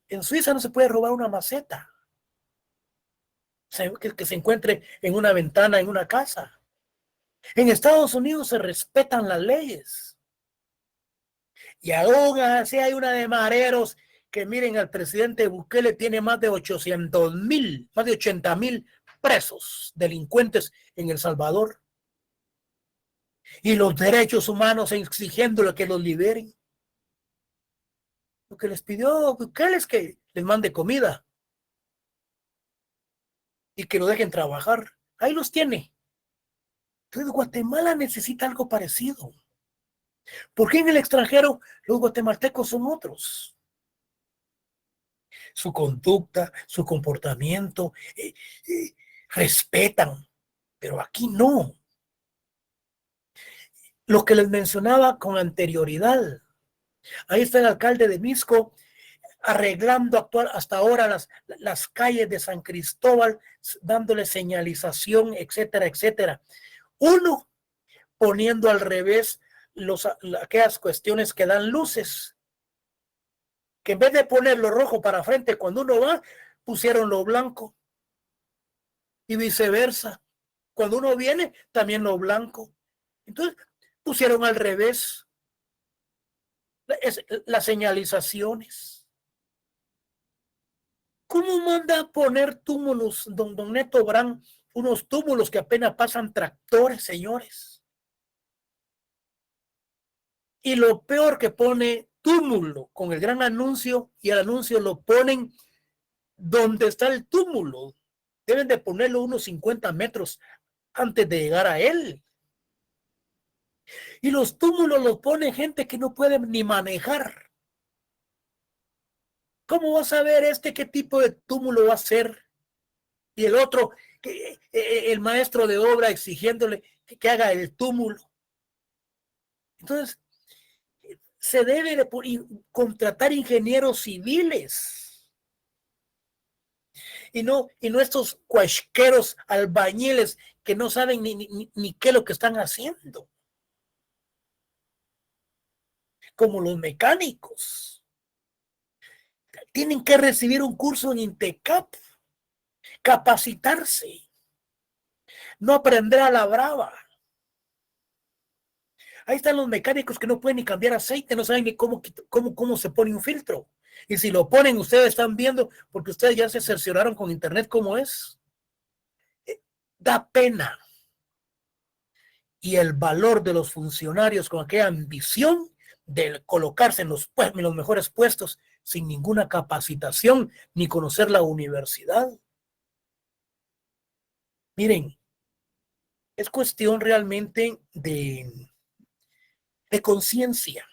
En Suiza no se puede robar una maceta que se encuentre en una ventana, en una casa. En Estados Unidos se respetan las leyes. Y aún así hay una de mareros que miren, al presidente Bukele tiene más de 800,000, más de 80,000 presos, delincuentes en El Salvador. Y los derechos humanos exigiéndole que los liberen. Lo que les pidió Bukele es que les mande comida y que lo dejen trabajar. Ahí los tiene. Entonces Guatemala necesita algo parecido. Porque en el extranjero los guatemaltecos son otros. Su conducta, su comportamiento, respetan, pero aquí no. Lo que les mencionaba con anterioridad. Ahí está el alcalde de Misco arreglando hasta ahora las calles de San Cristóbal, dándole señalización, etcétera, etcétera. Uno, poniendo al revés aquellas cuestiones que dan luces, que en vez de poner lo rojo para frente cuando uno va, pusieron lo blanco. Y viceversa. Cuando uno viene, también lo blanco. Entonces, pusieron al revés las señalizaciones. ¿Cómo manda a poner túmulos, don Neto Brand, unos túmulos que apenas pasan tractores, señores? Y lo peor, que pone túmulo con el gran anuncio, y el anuncio lo ponen donde está el túmulo. Deben de ponerlo unos 50 metros antes de llegar a él. Y los túmulos los pone gente que no puede ni manejar. ¿Cómo va a saber qué tipo de túmulo va a ser? Y el otro, el maestro de obra exigiéndole que haga el túmulo. Entonces, se debe de contratar ingenieros civiles. Y no estos cuasqueros albañiles que no saben ni qué es lo que están haciendo. Como los mecánicos. Tienen que recibir un curso en INTECAP, capacitarse, no aprender a la brava. Ahí están los mecánicos que no pueden ni cambiar aceite, no saben ni cómo se pone un filtro. Y si lo ponen, ustedes están viendo, porque ustedes ya se cercioraron con internet cómo es. Da pena. Y el valor de los funcionarios con aquella ambición de colocarse en los mejores puestos sin ninguna capacitación ni conocer la universidad. Miren, es cuestión realmente de conciencia.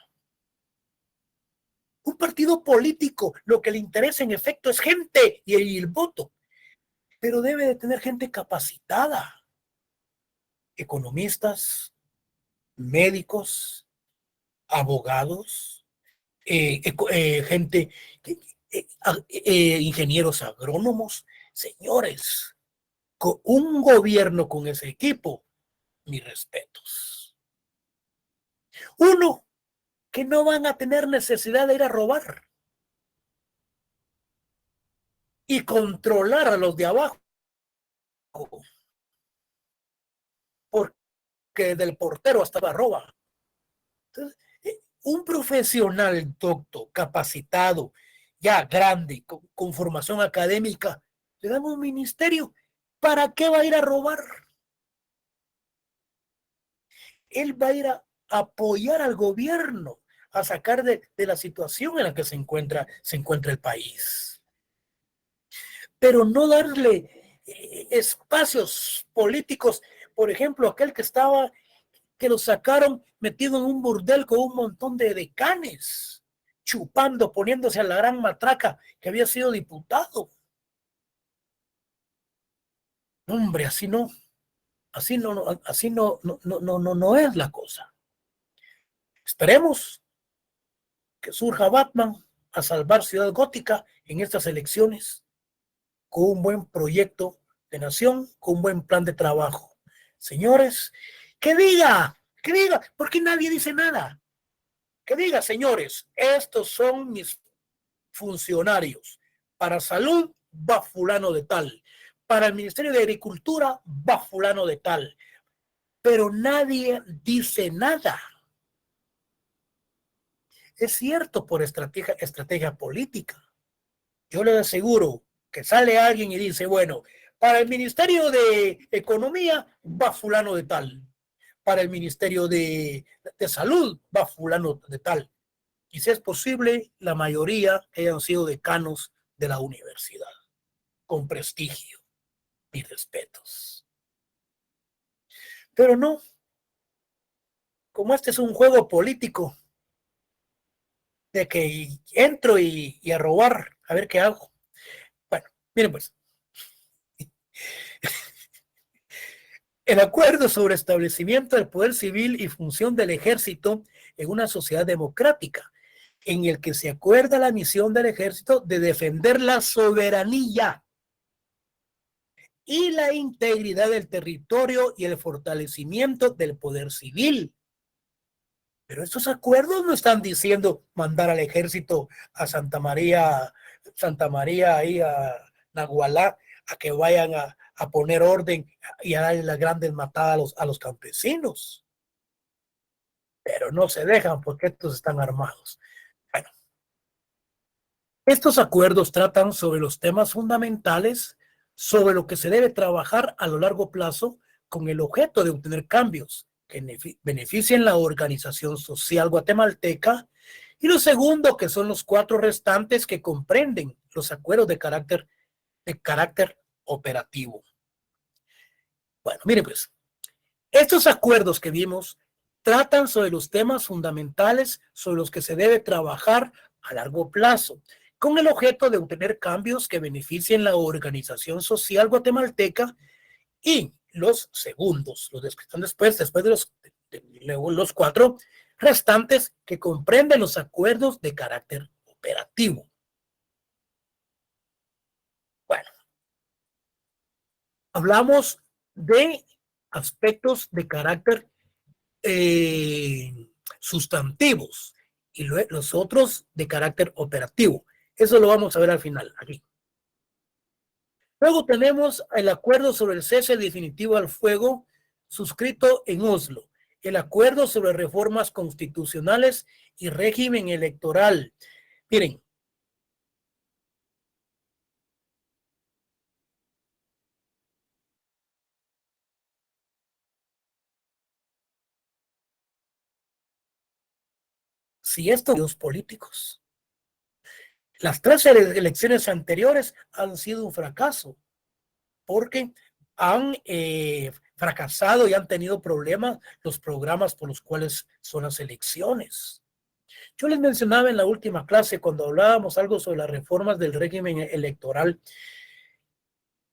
Un partido político, lo que le interesa en efecto es gente y el voto, pero debe de tener gente capacitada, economistas, médicos, abogados, gente, ingenieros agrónomos. Señores, con un gobierno con ese equipo, mis respetos. Uno, que no van a tener necesidad de ir a robar y controlar a los de abajo, porque del portero hasta la roba. Entonces, un profesional doctor, capacitado, ya grande, con formación académica, le dan un ministerio. ¿Para qué va a ir a robar? Él va a ir a apoyar al gobierno, a sacar de la situación en la que se encuentra el país. Pero no darle espacios políticos. Por ejemplo, aquel que lo sacaron metido en un burdel con un montón de decanes. chupando, poniéndose a la gran matraca que había sido diputado. Hombre, así no, no es la cosa. Esperemos que surja Batman a salvar Ciudad Gótica en estas elecciones con un buen proyecto de nación, con un buen plan de trabajo. Señores, que diga, porque nadie dice nada. Que diga, señores, estos son mis funcionarios. Para salud va fulano de tal. Para el Ministerio de Agricultura va fulano de tal. Pero nadie dice nada. Es cierto, por estrategia política. Yo les aseguro que sale alguien y dice, bueno, para el Ministerio de Economía va fulano de tal. Para el Ministerio de Salud va fulano de tal. Y si es posible, la mayoría hayan sido decanos de la universidad, con prestigio y respetos. Pero no, como este es un juego político, de que entro y a robar, a ver qué hago. Bueno, miren pues. El acuerdo sobre establecimiento del poder civil y función del ejército en una sociedad democrática, en el que se acuerda la misión del ejército de defender la soberanía y la integridad del territorio y el fortalecimiento del poder civil. Pero estos acuerdos no están diciendo mandar al ejército a Santa María ahí a Nagualá, a que vayan a poner orden y a darle las grandes matadas a los campesinos. Pero no se dejan porque estos están armados. Bueno, estos acuerdos tratan sobre los temas fundamentales, sobre lo que se debe trabajar a lo largo plazo con el objeto de obtener cambios que beneficien la organización social guatemalteca, y lo segundo, que son los 4 restantes que comprenden los acuerdos de carácter operativo. Bueno, miren pues, estos acuerdos que vimos tratan sobre los temas fundamentales sobre los que se debe trabajar a largo plazo, con el objeto de obtener cambios que beneficien la organización social guatemalteca, y los segundos, los que están después de los 4 restantes, que comprenden los acuerdos de carácter operativo. Bueno, hablamos de aspectos de carácter sustantivos y los otros de carácter operativo. Eso lo vamos a ver al final, aquí. Luego tenemos el acuerdo sobre el cese definitivo al fuego suscrito en Oslo, el acuerdo sobre reformas constitucionales y régimen electoral. Miren, si estos políticos, las 3 elecciones anteriores han sido un fracaso, porque han fracasado y han tenido problemas los programas por los cuales son las elecciones. Yo les mencionaba en la última clase, cuando hablábamos algo sobre las reformas del régimen electoral,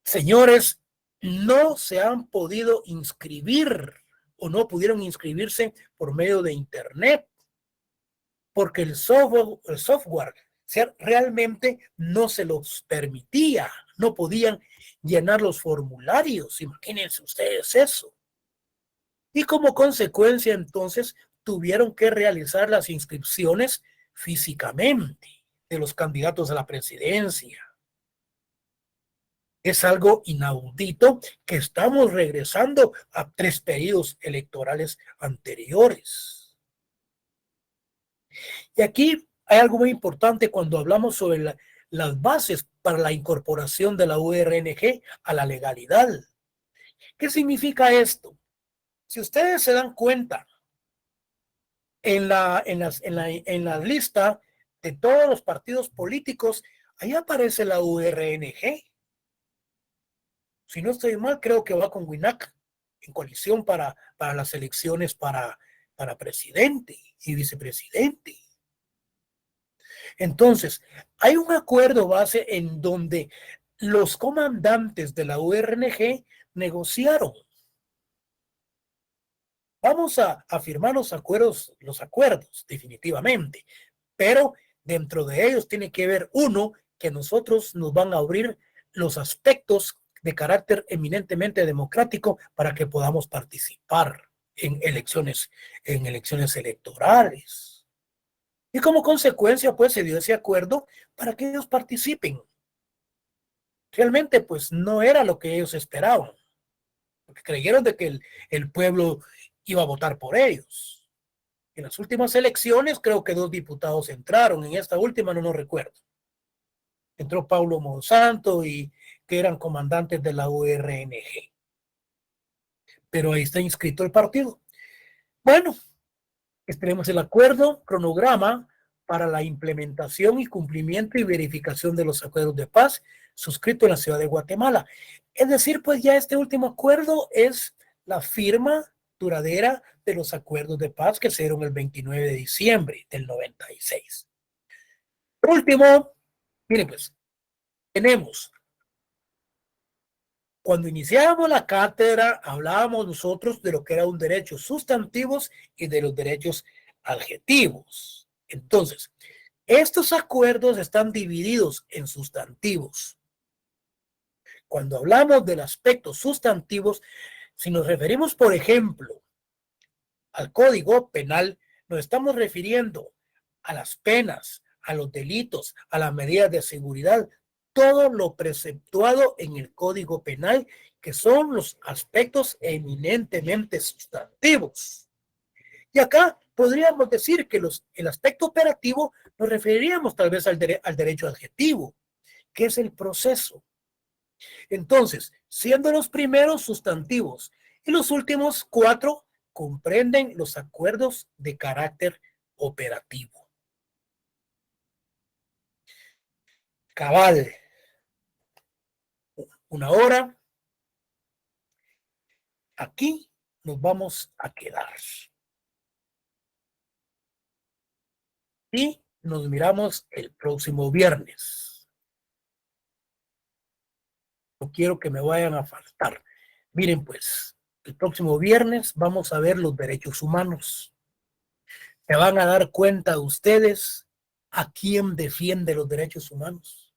señores, no se han podido inscribir o no pudieron inscribirse por medio de internet, porque el software realmente no se los permitía, no podían llenar los formularios, imagínense ustedes eso. Y como consecuencia, entonces, tuvieron que realizar las inscripciones físicamente de los candidatos a la presidencia. Es algo inaudito que estamos regresando a 3 periodos electorales anteriores. Y aquí hay algo muy importante cuando hablamos sobre las bases para la incorporación de la URNG a la legalidad. ¿Qué significa esto? Si ustedes se dan cuenta, en la lista de todos los partidos políticos, ahí aparece la URNG. Si no estoy mal, creo que va con WINAC en coalición para las elecciones para presidente y vicepresidente. Entonces, hay un acuerdo base en donde los comandantes de la URNG negociaron. Vamos a firmar los acuerdos, definitivamente, pero dentro de ellos tiene que haber uno que nosotros nos van a abrir los aspectos de carácter eminentemente democrático para que podamos participar en elecciones electorales. Y como consecuencia, pues se dio ese acuerdo para que ellos participen. Realmente, pues no era lo que ellos esperaban, porque creyeron de que el pueblo iba a votar por ellos. En las últimas elecciones, creo que 2 diputados entraron. En esta última no recuerdo. Entró Paulo Monsanto y que eran comandantes de la URNG. Pero ahí está inscrito el partido. Bueno, esperemos el acuerdo, cronograma para la implementación y cumplimiento y verificación de los acuerdos de paz suscrito en la ciudad de Guatemala. Es decir, pues ya este último acuerdo es la firma duradera de los acuerdos de paz que se dieron el 29 de diciembre del 96. Por último, miren pues, tenemos, cuando iniciábamos la cátedra, hablábamos nosotros de lo que eran derechos sustantivos y de los derechos adjetivos. Entonces, estos acuerdos están divididos en sustantivos. Cuando hablamos del aspecto sustantivos, si nos referimos, por ejemplo, al Código Penal, nos estamos refiriendo a las penas, a los delitos, a las medidas de seguridad, todo lo preceptuado en el Código Penal, que son los aspectos eminentemente sustantivos. Y acá podríamos decir que el aspecto operativo nos referiríamos tal vez al derecho adjetivo, que es el proceso. Entonces, siendo los primeros sustantivos y los últimos 4 comprenden los acuerdos de carácter operativo. Cabal, 1 hora. Aquí nos vamos a quedar. Y nos miramos el próximo viernes. No quiero que me vayan a faltar. Miren pues, el próximo viernes vamos a ver los derechos humanos. Se van a dar cuenta ustedes a quién defiende los derechos humanos.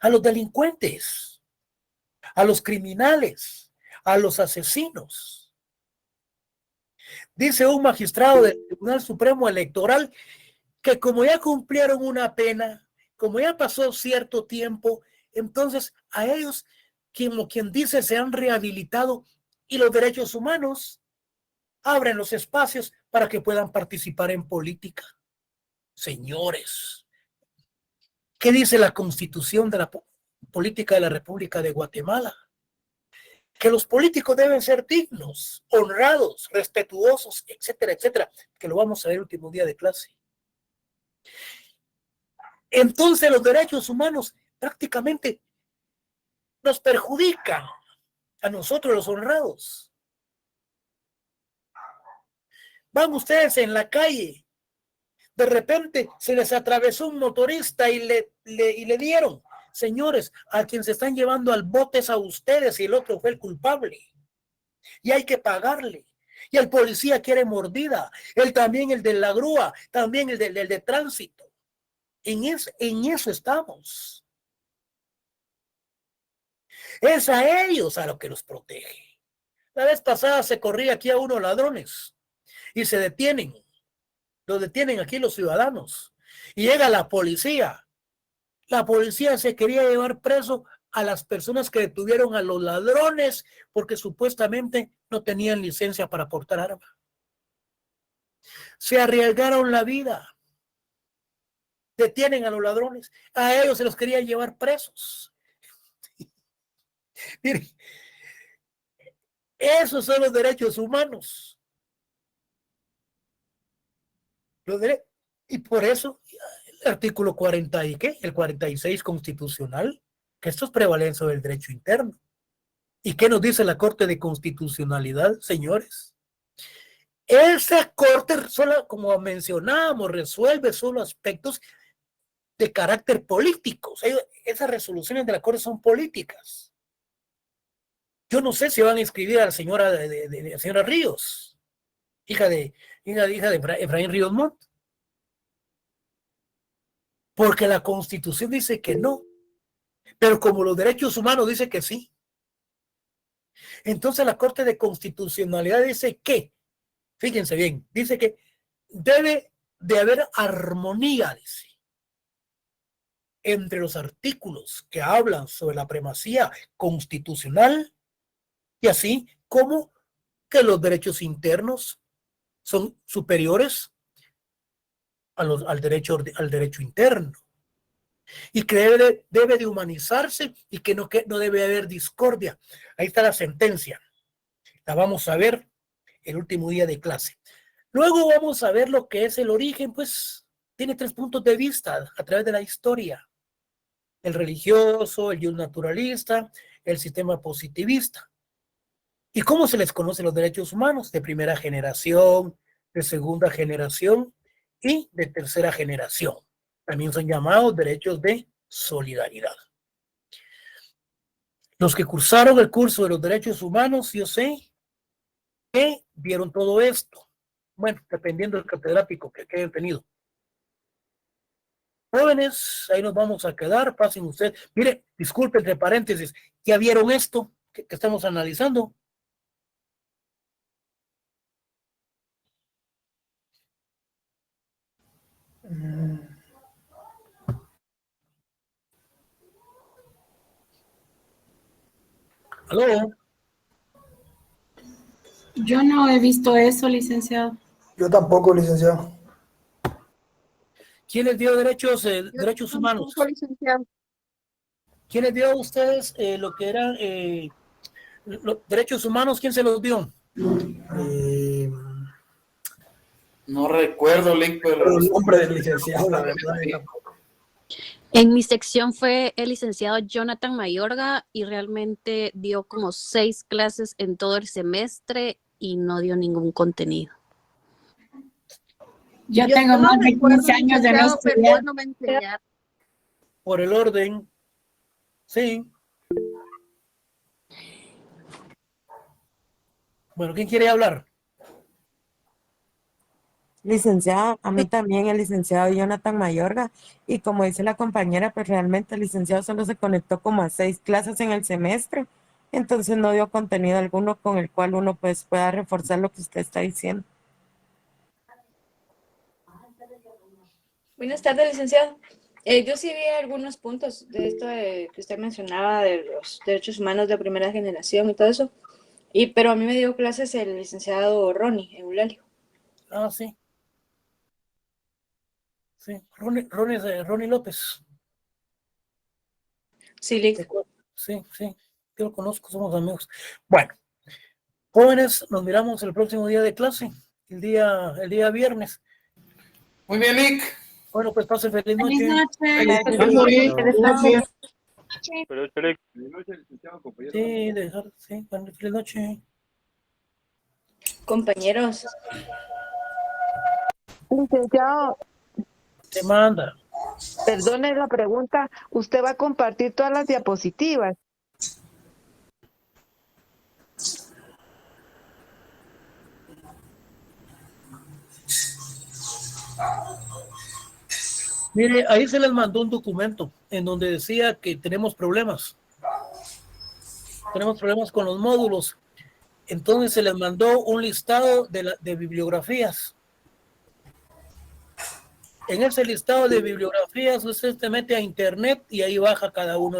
A los delincuentes, a los criminales, a los asesinos. Dice un magistrado del Tribunal Supremo Electoral que como ya cumplieron una pena, como ya pasó cierto tiempo, entonces a ellos, quien dice, se han rehabilitado y los derechos humanos abren los espacios para que puedan participar en política. Señores, ¿qué dice la Constitución de la Política de la República de Guatemala? Que los políticos deben ser dignos, honrados, respetuosos, etcétera, etcétera, que lo vamos a ver el último día de clase. Entonces los derechos humanos prácticamente nos perjudican a nosotros los honrados. Van ustedes en la calle, de repente se les atravesó un motorista y le dieron. Señores, a quien se están llevando al bote es a ustedes y el otro fue el culpable. Y hay que pagarle. Y el policía quiere mordida. Él también, el de la grúa, también el de tránsito. En eso estamos. Es a ellos a lo que los protege. La vez pasada se corría aquí a unos ladrones y se detienen. Los detienen aquí los ciudadanos. Y llega la policía. La policía se quería llevar preso a las personas que detuvieron a los ladrones porque supuestamente no tenían licencia para portar arma. Se arriesgaron la vida. Detienen a los ladrones. A ellos se los quería llevar presos. Miren, esos son los derechos humanos. Y por eso el artículo 40 y ¿qué? El 46 constitucional, que esto es prevalencia del derecho interno. ¿Y qué nos dice la Corte de Constitucionalidad, señores? Esa Corte, solo, como mencionábamos, resuelve solo aspectos de carácter político. O sea, esas resoluciones de la Corte son políticas. Yo no sé si van a inscribir a la señora, la señora Ríos, hija de Efraín Ríos Montt, porque la Constitución dice que no, pero como los derechos humanos dice que sí. Entonces la Corte de Constitucionalidad dice que, fíjense bien, dice que debe de haber armonía, dice, entre los artículos que hablan sobre la primacía constitucional y así como que los derechos internos son superiores al derecho interno, y que debe de humanizarse y que no debe haber discordia. Ahí está la sentencia. La vamos a ver el último día de clase. Luego vamos a ver lo que es el origen, pues tiene 3 puntos de vista a través de la historia: el religioso, el naturalista, el sistema positivista. ¿Y cómo se les conoce los derechos humanos? De primera generación, de segunda generación y de tercera generación. También son llamados derechos de solidaridad. Los que cursaron el curso de los derechos humanos, yo sé que vieron todo esto. Bueno, dependiendo del catedrático que hayan tenido. Jóvenes, ahí nos vamos a quedar, pasen ustedes. Mire, disculpe, entre paréntesis, ¿ya vieron esto que estamos analizando? ¿Aló? Yo no he visto eso, licenciado. Yo tampoco, licenciado. ¿Quién les dio derechos humanos? Licenciado. ¿Quién les dio a ustedes lo que eran los derechos humanos? ¿Quién se los dio? No recuerdo, Link, pero El nombre del licenciado, la verdad. En mi sección fue el licenciado Jonathan Mayorga y realmente dio como 6 clases en todo el semestre y no dio ningún contenido. Yo tengo no más de recuerdo, 15 años de no licenciado, pero estudiar. no me enseñaron. Por el orden. Sí. Bueno, ¿quién quiere hablar? Licenciado, a mí también el licenciado Jonathan Mayorga, y como dice la compañera, pues realmente el licenciado solo se conectó como a 6 clases en el semestre, entonces no dio contenido alguno con el cual uno pues pueda reforzar lo que usted está diciendo. Buenas tardes, licenciado. Yo sí vi algunos puntos de esto que usted mencionaba de los derechos humanos de primera generación y todo eso, pero a mí me dio clases el licenciado Ronnie Eulalio. Ah, sí. Sí, Ronnie López. Sí, Lick. Sí, yo lo conozco, somos amigos. Bueno, jóvenes, nos miramos el próximo día de clase, el día viernes. Muy bien, Link. Bueno, pues pasen feliz Feliz noche. noche. Feliz noche. Sí, feliz noche. Compañeros, Licenciado, Te manda. perdone la pregunta, ¿usted va a compartir todas las diapositivas? Mire, ahí se les mandó un documento en donde decía que tenemos problemas. Tenemos problemas con los módulos. Entonces se les mandó un listado de bibliografías. En ese listado de bibliografías usted se mete a internet y ahí baja cada uno de